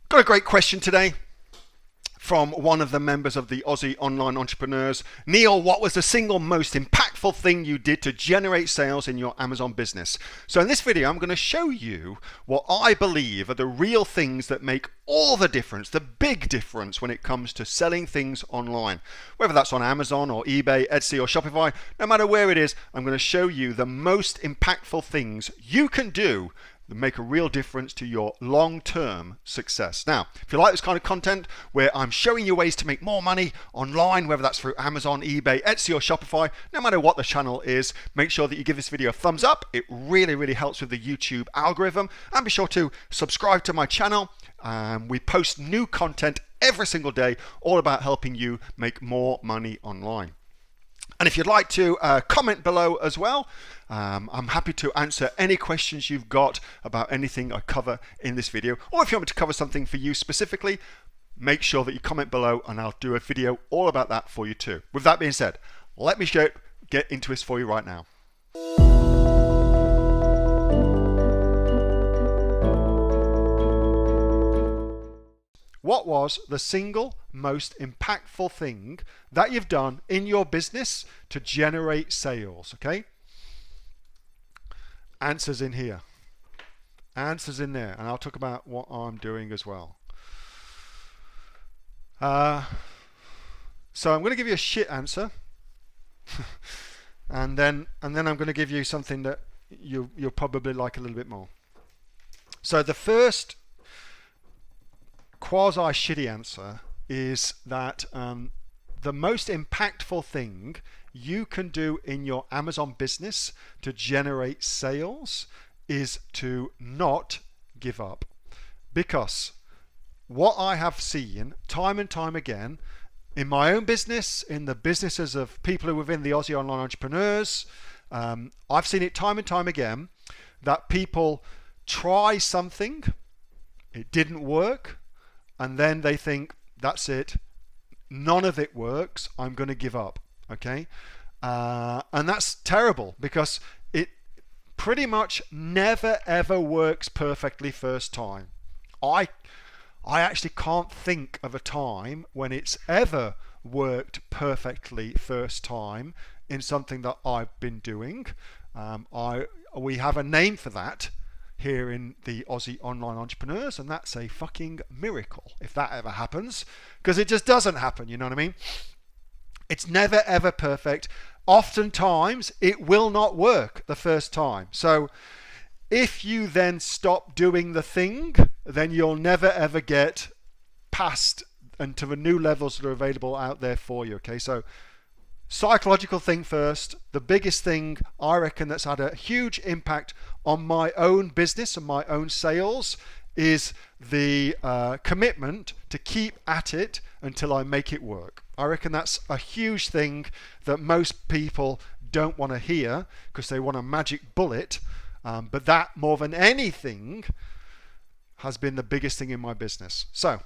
Got a great question today from one of the members of the Aussie Online Entrepreneurs. Neil, what was the single most impactful thing you did to generate sales in your Amazon business? So in this video, I'm going to show you what I believe are the real things that make all the difference, the big difference when it comes to selling things online. Whether that's on Amazon or eBay, Etsy or Shopify, no matter where it is, I'm going to show you the most impactful things you can do that make a real difference to your long-term success. Now, if you like this kind of content where I'm showing you ways to make more money online, whether that's through Amazon, eBay, Etsy or Shopify, no matter what the channel is, make sure that you give this video a thumbs up. It really helps with the YouTube algorithm. And be sure to subscribe to my channel. We post new content every single day, all about helping you make more money online. And if you'd like to comment below as well, I'm happy to answer any questions you've got about anything I cover in this video. Or if you want me to cover something for you specifically, make sure that you comment below and I'll do a video all about that for you too. With that being said, let me get into this for you right now. What was the single most impactful thing that you've done in your business to generate sales? Okay. Answers in here. Answers in there. And I'll talk about what I'm doing as well. So I'm going to give you a shit answer. and then I'm going to give you something that you'll probably like a little bit more. So the first quasi shitty answer is that the most impactful thing you can do in your Amazon business to generate sales is to not give up. Because what I have seen time and time again in my own business, in the businesses of people who are within the Aussie Online Entrepreneurs, I've seen it time and time again that people try something, it didn't work, and then they think, that's it, none of it works, I'm going to give up. Okay, and that's terrible because it pretty much never ever works perfectly first time. I actually can't think of a time when it's ever worked perfectly first time in something that I've been doing. We have a name for that here in the Aussie Online Entrepreneurs, and that's a fucking miracle if that ever happens, because it just doesn't happen, you know what I mean? It's never ever perfect. Oftentimes it will not work the first time. So if you then stop doing the thing, then you'll never ever get past and to the new levels that are available out there for you. Okay, so psychological thing first. The biggest thing I reckon that's had a huge impact on my own business and my own sales is the commitment to keep at it until I make it work. I reckon that's a huge thing that most people don't want to hear because they want a magic bullet, but that more than anything has been the biggest thing in my business. So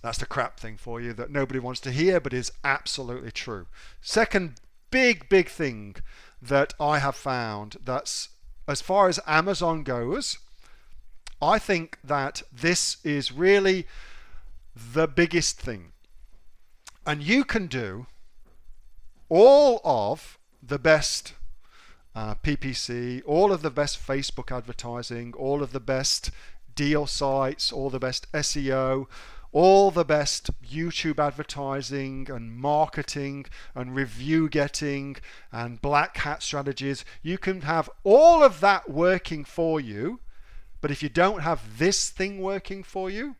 that's the crap thing for you that nobody wants to hear, but is absolutely true. Second big thing that I have found, that's as far as Amazon goes, I think that this is really the biggest thing. And you can do all of the best PPC, all of the best Facebook advertising, all of the best deal sites, all the best SEO, all the best YouTube advertising and marketing and review getting and black hat strategies. You can have all of that working for you, but if you don't have this thing working for you,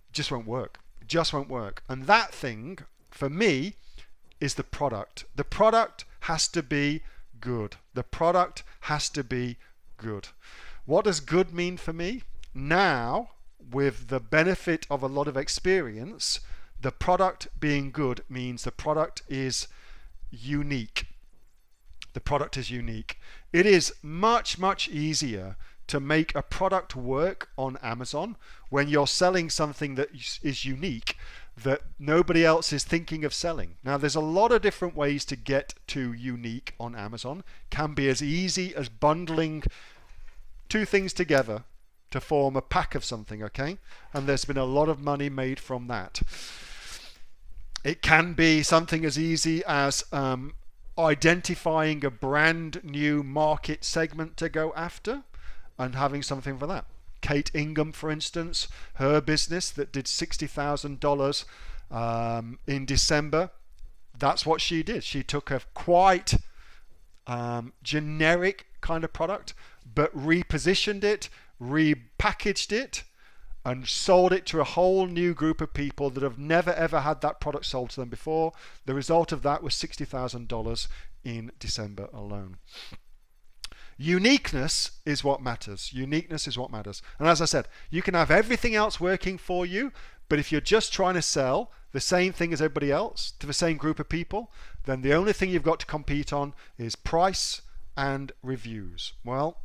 it just won't work. It just won't work. And that thing, for me, is the product. The product has to be good. The product has to be good. What does good mean for me? Now, with the benefit of a lot of experience, the product being good means the product is unique. The product is unique. It is much easier to make a product work on Amazon when you're selling something that is unique that nobody else is thinking of selling. Now, there's a lot of different ways to get to unique on Amazon. Can be as easy as bundling two things together to form a pack of something, okay? And there's been a lot of money made from that. It can be something as easy as identifying a brand new market segment to go after and having something for that. Kate Ingham, for instance, her business that did $60,000 in December, that's what she did. She took a quite generic kind of product, but repositioned it, repackaged it, and sold it to a whole new group of people that have never ever had that product sold to them before. The result of that was $60,000 in December alone. Uniqueness is what matters. Uniqueness is what matters. And as I said, you can have everything else working for you, but if you're just trying to sell the same thing as everybody else to the same group of people, then the only thing you've got to compete on is price and reviews. Well,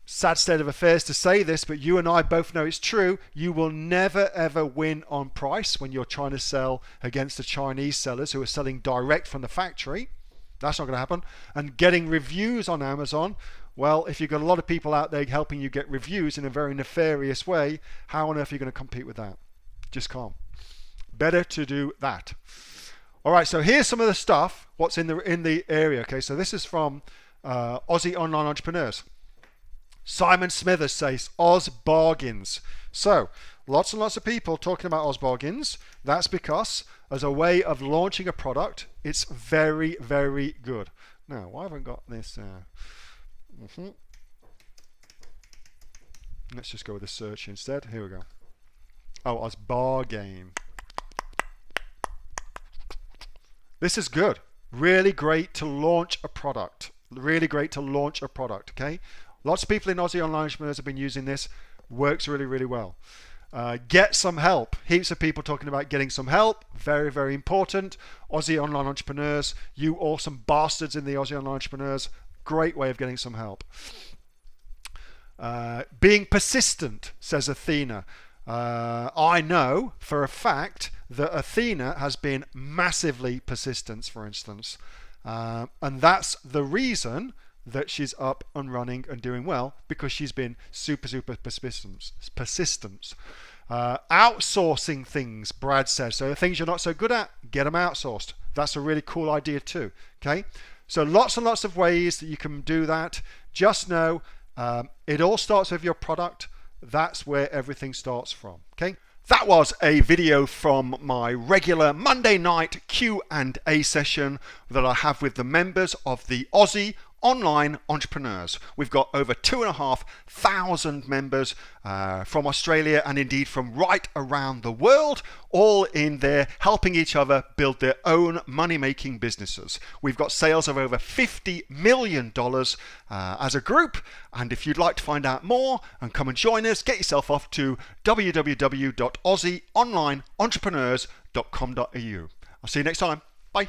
sad state of affairs to say this, but you and I both know it's true. You will never ever win on price when you're trying to sell against the Chinese sellers who are selling direct from the factory. That's not going to happen. And getting reviews on Amazon, well, if you've got a lot of people out there helping you get reviews in a very nefarious way, how on earth are you going to compete with that? Just can't. Better to do that. All right, so here's some of the stuff, what's in the area. Okay, so this is from Aussie Online Entrepreneurs. Simon Smithers says Oz bargains. So lots and lots of people talking about Oz bargains. That's because as a way of launching a product, it's very, very good. Now, why haven't I got this? Let's just go with the search instead. Here we go. Oh, Oz bargain. This is good. Really great to launch a product. Really great to launch a product. Okay. Lots of people in Aussie Online Entrepreneurs have been using this. Works really, really well. Get some help. Heaps of people talking about getting some help. Very, very important. Aussie Online Entrepreneurs, you awesome bastards in the Aussie Online Entrepreneurs. Great way of getting some help. Being persistent, says Athena. I know for a fact that Athena has been massively persistent, for instance. And that's the reason that she's up and running and doing well, because she's been super, super persistent. Outsourcing things, Brad says. So the things you're not so good at, get them outsourced. That's a really cool idea too. Okay, so lots and lots of ways that you can do that. Just know it all starts with your product. That's where everything starts from. Okay. That was a video from my regular Monday night Q&A session that I have with the members of the Aussie Online Entrepreneurs. We've got over 2,500 members from Australia and indeed from right around the world, all in there helping each other build their own money-making businesses. We've got sales of over $50 million as a group, and if you'd like to find out more and come and join us, get yourself off to www.aussieonlineentrepreneurs.com.au. I'll see you next time. Bye.